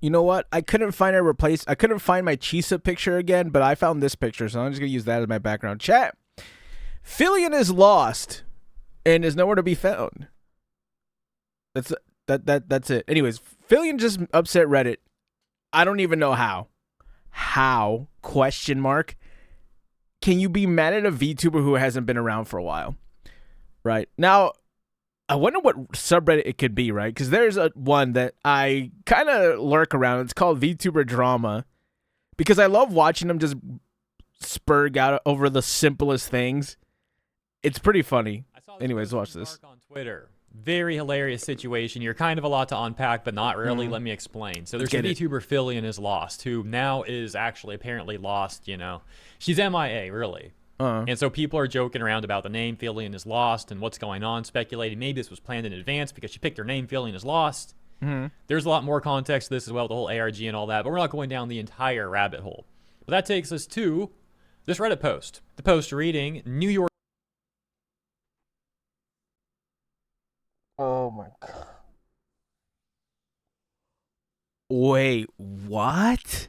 You know what? I couldn't find I couldn't find my Chisa picture again, but I found this picture, so I'm just gonna use that as my background. Chat. Filian is lost and is nowhere to be found. That's it. Anyways, Filian just upset Reddit. I don't even know how. How? Question mark. Can you be mad at a VTuber who hasn't been around for a while? Right. Now, I wonder what subreddit it could be, right? Because there's one that I kind of lurk around. It's called VTuber Drama. Because I love watching them just spurg out over the simplest things. It's pretty funny. Anyways, watch this. On Twitter. Very hilarious situation. You're kind of a lot to unpack, but not really. Let me explain. So there's a VTuber Filian is lost, who now is actually apparently lost, you know. She's MIA, really. And so people are joking around about the name Filian is lost and what's going on, speculating maybe this was planned in advance because she picked her name, Filian is lost. There's a lot more context to this as well, the whole ARG and all that, but we're not going down the entire rabbit hole. But that takes us to this Reddit post. The post reading, New York. Oh my god. Wait, what?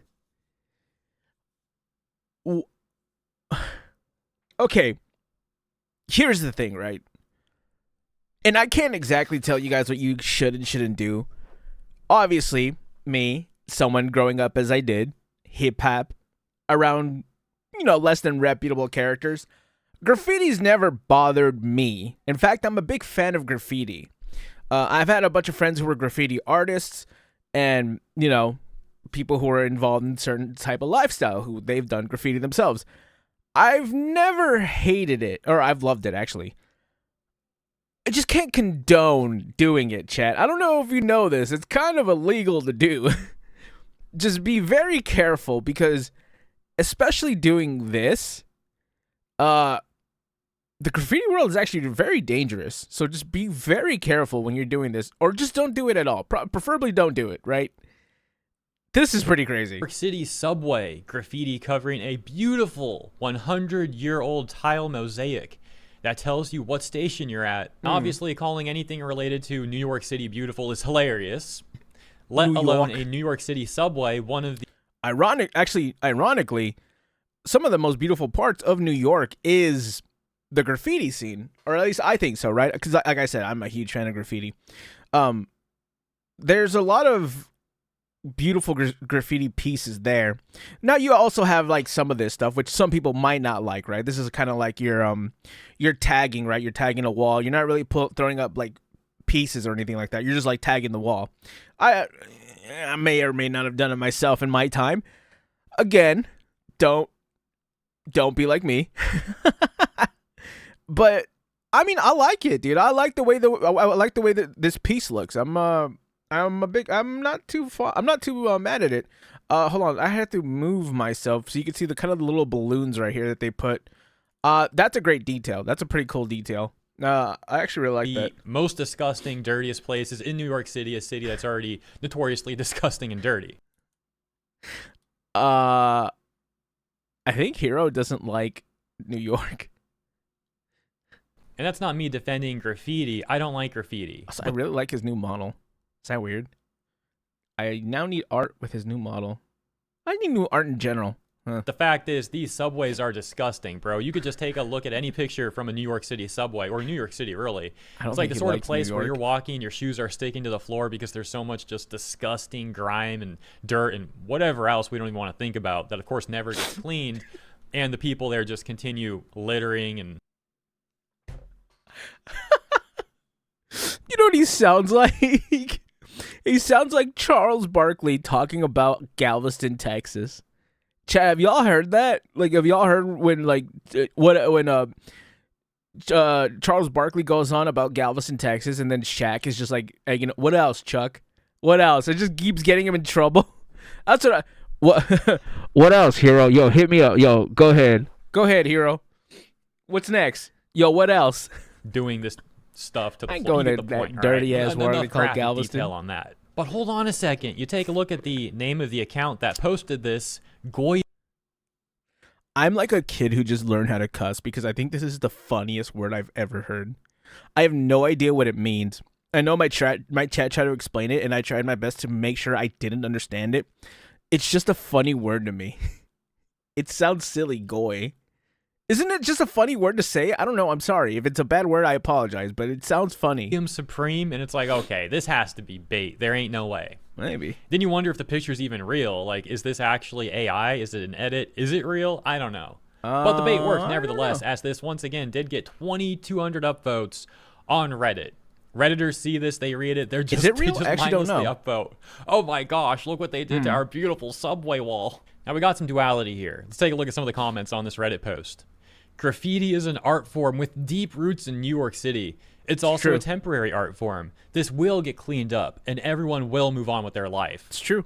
Okay. Here's the thing, right? And I can't exactly tell you guys what you should and shouldn't do. Obviously, me, someone growing up as I did, hip hop, around, you know, less than reputable characters, graffiti's never bothered me. In fact, I'm a big fan of graffiti. I've had a bunch of friends who were graffiti artists and, you know, people who are involved in certain type of lifestyle who they've done graffiti themselves. I've never hated it, or I've loved it, actually. I just can't condone doing it, chat. I don't know if you know this. It's kind of illegal to do. Just be very careful because, especially doing this, the graffiti world is actually very dangerous. So just be very careful when you're doing this, or just don't do it at all. Preferably don't do it, right? This is pretty crazy. New York City subway graffiti covering a beautiful 100-year-old tile mosaic that tells you what station you're at. Obviously, calling anything related to New York City beautiful is hilarious, let alone a New York City subway, one of the... Ironically, some of the most beautiful parts of New York is the graffiti scene, or at least I think so, right? Because like I said, I'm a huge fan of graffiti. There's a lot of beautiful graffiti pieces there. Now you also have like some of this stuff which some people might not like, right? This is kind of like your tagging, right? You're tagging a wall. You're not really throwing up like pieces or anything like that. You're just like tagging the wall. I may or may not have done it myself in my time. Again, don't be like me. But I mean, I like it, dude. I like the way that this piece looks. I'm not too mad at it. Hold on, I had to move myself so you can see the kind of little balloons right here that they put. That's a great detail. That's a pretty cool detail. I actually really like that. The most disgusting, dirtiest places in New York City, a city that's already notoriously disgusting and dirty. I think Hero doesn't like New York. And that's not me defending graffiti. I don't like graffiti. I really like his new model. Is that weird? I now need art with his new model. I need new art in general. The fact is, these subways are disgusting, bro. You could just take a look at any picture from a New York City subway, or New York City, really. It's like the sort of place where you're walking, your shoes are sticking to the floor because there's so much just disgusting grime and dirt and whatever else we don't even want to think about that, of course, never gets cleaned. And the people there just continue littering and... You know what he sounds like? He sounds like Charles Barkley talking about Galveston, Texas. Chad, have y'all heard that? Like, have y'all heard when Charles Barkley goes on about Galveston, Texas, and then Shaq is just like, hey, you know, what else, Chuck? What else? It just keeps getting him in trouble. That's what else, Hero? Yo, hit me up. Yo, go ahead. Go ahead, Hero. What's next? Yo, what else? Doing this stuff to the point. Going to that dirty ass word they call Galveston. Detail on that. But hold on a second. You take a look at the name of the account that posted this. I'm like a kid who just learned how to cuss because I think this is the funniest word I've ever heard. I have no idea what it means. I know my chat tried to explain it, and I tried my best to make sure I didn't understand it. It's just a funny word to me. It sounds silly, goy. Isn't it just a funny word to say? I don't know. I'm sorry. If it's a bad word, I apologize, but it sounds funny. Supreme, and it's like, okay, this has to be bait. There ain't no way. Maybe. Then you wonder if the picture's even real. Like, is this actually AI? Is it an edit? Is it real? I don't know. But the bait worked nevertheless, as this once again did get 2,200 upvotes on Reddit. Redditors see this, they read it, they're just, is it real? They just I actually don't know. upvote. Oh my gosh, look what they did to our beautiful subway wall. Now we got some duality here. Let's take a look at some of the comments on this Reddit post. Graffiti is an art form with deep roots in New York City. It's also a temporary art form. This will get cleaned up, and everyone will move on with their life. It's true.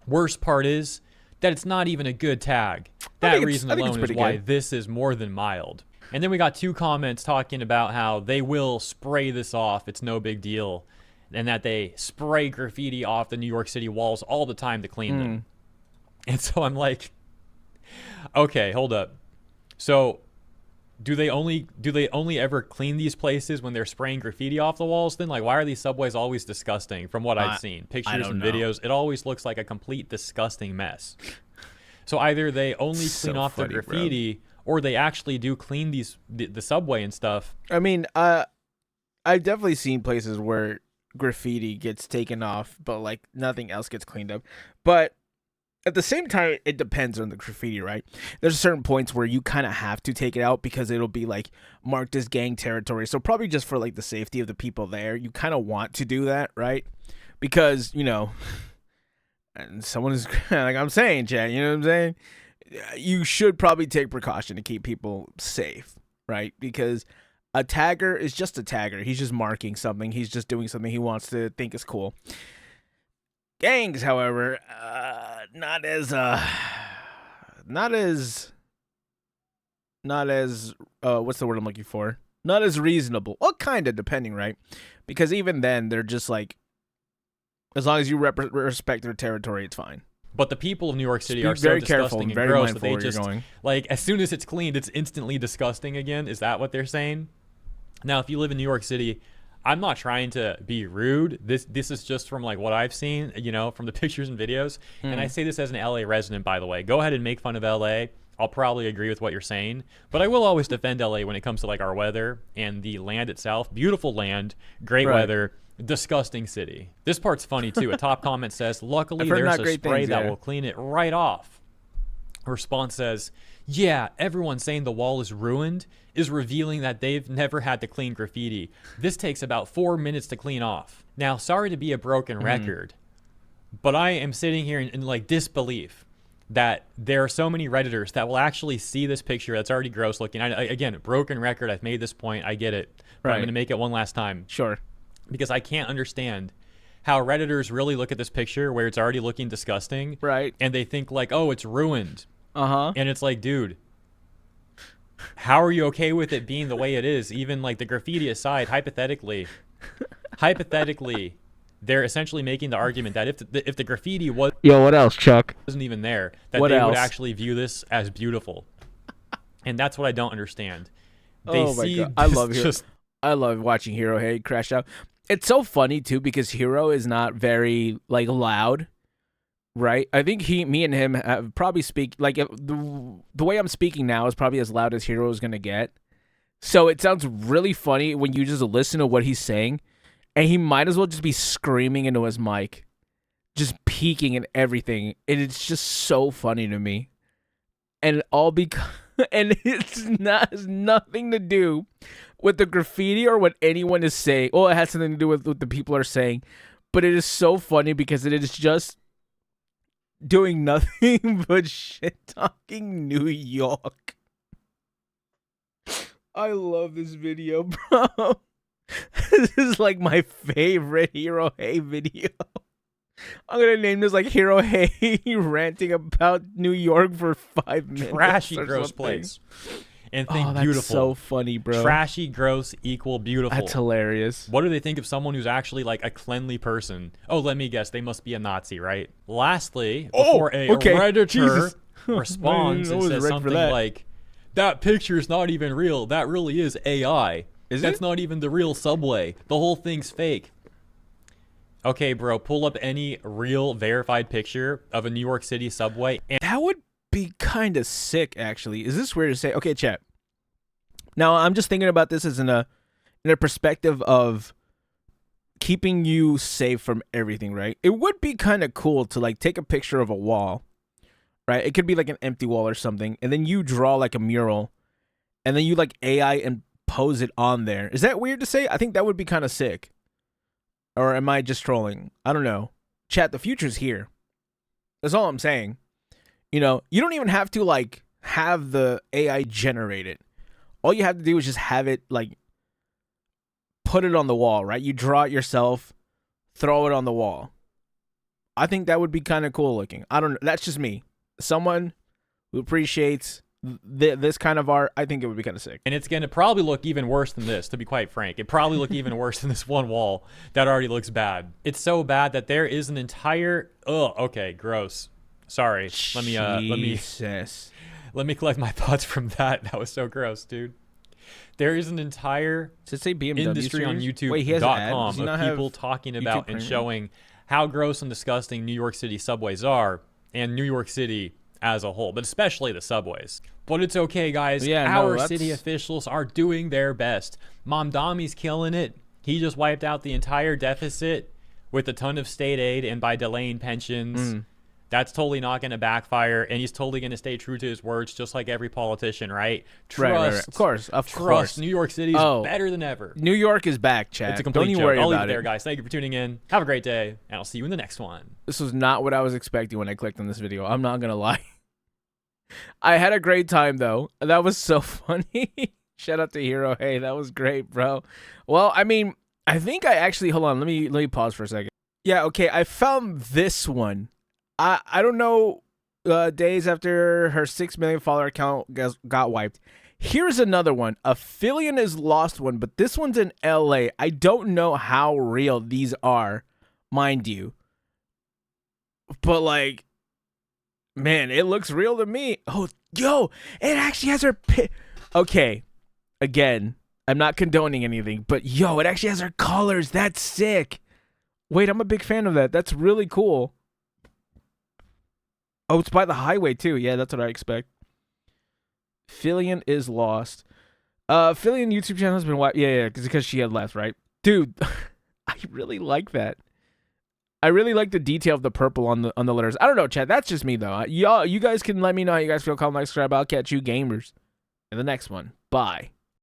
Worst part is that it's not even a good tag. That reason alone is why this is more than mild. And then we got 2 comments talking about how they will spray this off. It's no big deal. And that they spray graffiti off the New York City walls all the time to clean them. And so I'm like, okay, hold up. So do they only ever clean these places when they're spraying graffiti off the walls then? Like, why are these subways always disgusting from what I've seen? Pictures and videos, it always looks like a complete disgusting mess. So either they only clean off the graffiti, or they actually do clean the subway and stuff. I mean, I've definitely seen places where graffiti gets taken off, but like nothing else gets cleaned up. But at the same time, it depends on the graffiti, right? There's certain points where you kind of have to take it out because it'll be like marked as gang territory. So probably just for like the safety of the people there, you kind of want to do that, right? Because, you know, and someone is like I'm saying, Chad, you know what I'm saying? You should probably take precaution to keep people safe, right? Because a tagger is just a tagger. He's just marking something. He's just doing something he wants to think is cool. Gangs, however, not as what's the word I'm looking for? Not as reasonable. Well, kind of, depending, right? Because even then, they're just like, as long as you respect their territory, it's fine. But the people of New York City are so disgusting and gross that they just, like, as soon as it's cleaned, it's instantly disgusting again. Is that what they're saying? Now, if you live in New York City, I'm not trying to be rude. This is just from, like, what I've seen, you know, from the pictures and videos. And I say this as an LA resident, by the way. Go ahead and make fun of LA. I'll probably agree with what you're saying. But I will always defend LA when it comes to, like, our weather and the land itself. Beautiful land, great weather. Disgusting city. This part's funny too. A top comment says, luckily there's a spray that will clean it right off. A response says, yeah, everyone saying the wall is ruined is revealing that they've never had to clean graffiti. This takes about 4 minutes to clean off. Now, sorry to be a broken record, but I am sitting here in like disbelief that there are so many Redditors that will actually see this picture that's already gross looking. Again, broken record. I've made this point. I get it. But I'm going to make it one last time. Sure. Because I can't understand how Redditors really look at this picture where it's already looking disgusting. Right. And they think like, oh, it's ruined. Uh-huh. And it's like, dude, how are you okay with it being the way it is? Even like the graffiti aside, hypothetically, they're essentially making the argument that if the graffiti wasn't even there, that would actually view this as beautiful. And that's what I don't understand. Oh my God. I love watching herohei crash out. It's so funny too because Hero is not very like loud, right? I think me and him have probably speak like the way I'm speaking now is probably as loud as Hero is gonna get. So it sounds really funny when you just listen to what he's saying, and he might as well just be screaming into his mic, just peeking and everything, and it's just so funny to me. And all because and it's has nothing to do with the graffiti or what anyone is saying. Well, it has something to do with what the people are saying, but it is so funny because it is just doing nothing but shit talking New York. I love this video, bro. This is like my favorite herohei video. I'm gonna name this like herohei ranting about New York for 5 minutes. Trashy, gross place. And think that's beautiful. So funny, bro. Trashy, gross equal beautiful. That's hilarious. What do they think of someone who's actually like a cleanly person? Oh, let me guess. They must be a Nazi, right? Lastly, before a Redditor responds and says something like, that picture is not even real. That really is AI. That's not even the real subway. The whole thing's fake. Okay, bro, pull up any real verified picture of a New York City subway. And That would be kind of sick, actually. Is this weird to say? Okay, chat. Now, I'm just thinking about this as in a perspective of keeping you safe from everything, right? It would be kind of cool to like take a picture of a wall, right? It could be like an empty wall or something, and then you draw like a mural, and then you like AI and pose it on there. Is that weird to say? I think that would be kind of sick. Or am I just trolling? I don't know. Chat, the future's here. That's all I'm saying. You know, you don't even have to like have the AI generate it. All you have to do is just have it like put it on the wall, right? You draw it yourself, throw it on the wall. I think that would be kind of cool looking. I don't know. That's just me. Someone who appreciates this kind of art, I think it would be kind of sick. And it's going to probably look even worse than this, to be quite frank. It probably look even worse than this one wall that already looks bad. It's so bad that there is an entire... Oh, okay, gross. Sorry. Jesus. Let me collect my thoughts from that. That was so gross, dude. There is an entire Does it say BMW industry on series? Wait, he has an ad? YouTube.com Does he not of have people talking about and Premium? showing how gross and disgusting New York City subways are, and New York City as a whole, but especially the subways. But it's okay, guys. Yeah, no, Our that's- city officials are doing their best. Mamdami's killing it. He just wiped out the entire deficit with a ton of state aid and by delaying pensions. That's totally not going to backfire, and he's totally going to stay true to his words, just like every politician, right? Trust, Right. Of course. trust. New York City is better than ever. New York is back, chat. It's a complete Don't you joke. worry I'll leave about it there, it. guys. Thank you for tuning in. Have a great day, and I'll see you in the next one. This was not what I was expecting when I clicked on this video. I'm not gonna lie. I had a great time though. That was so funny. Shout out to herohei. That was great, bro. Well, I mean, I think I actually hold on. Let me pause for a second. Yeah, okay. I found this one. I don't know. Days after her 6 million follower account got wiped. Here's another one. A Filian is lost one, but this one's in LA. I don't know how real these are, mind you. But like, man, it looks real to me. Oh, yo, it actually has her Okay, again, I'm not condoning anything, but yo, it actually has her colors. That's sick. Wait, I'm a big fan of that. That's really cool. Oh, it's by the highway too. Yeah, that's what I expect. Filian is lost. Filian YouTube channel has been wiped. Yeah, because she had left, right? Dude, I really like that. I really like the detail of the purple on the letters. I don't know, chat. That's just me though. Y'all, you guys can let me know how you guys feel. Comment, like, subscribe. I'll catch you gamers in the next one. Bye.